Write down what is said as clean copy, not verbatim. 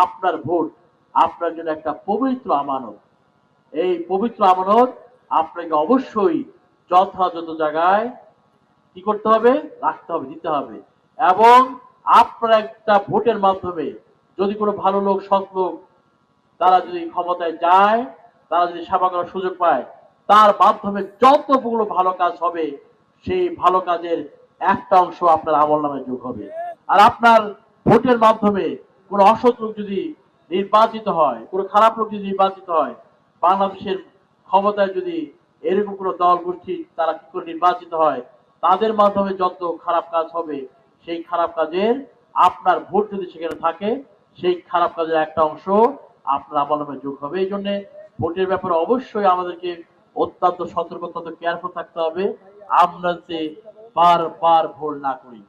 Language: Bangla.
আপনার ভোট আপনার জন্য একটা পবিত্র আমানত। এই পবিত্র আমানত আপনাকে অবশ্যই যথাযথ জায়গায় কি করতে হবে, রাখতে হবে, দিতে হবে। এবং আপনার একটা ভোটের মাধ্যমে যদি কোনো ভালো লোক, সৎ লোক, তারা যদি ক্ষমতায় যায়, তারা যদি সেবা করার সুযোগ পায়, তার মাধ্যমে যতগুলো ভালো কাজ হবে সেই ভালো কাজের একটা অংশ আপনার আমল নামে যোগ হবে। আর আপনার ভোটের মাধ্যমে কোনো অসৎ লোক যদি নির্বাচিত হয়, কোনো খারাপ লোক যদি নির্বাচিত হয়, বাংলাদেশের ক্ষমতায় যদি এরকম কোনো দল গোষ্ঠী তারা কি করে নির্বাচিত হয়, তাদের মাধ্যমে যত খারাপ কাজ হবে সেই খারাপ কাজের আপনার ভোট যদি সেখানে থাকে, সেই খারাপ কাজের একটা অংশ আপনার আমল নামে যোগ হবে। এই জন্য ভোটের ব্যাপারে অবশ্যই আমাদেরকে অত্যন্ত সতর্ক, অত্যন্ত কেয়ারফুল থাকতে হবে। আমরা যে বারবার ভুল না করি।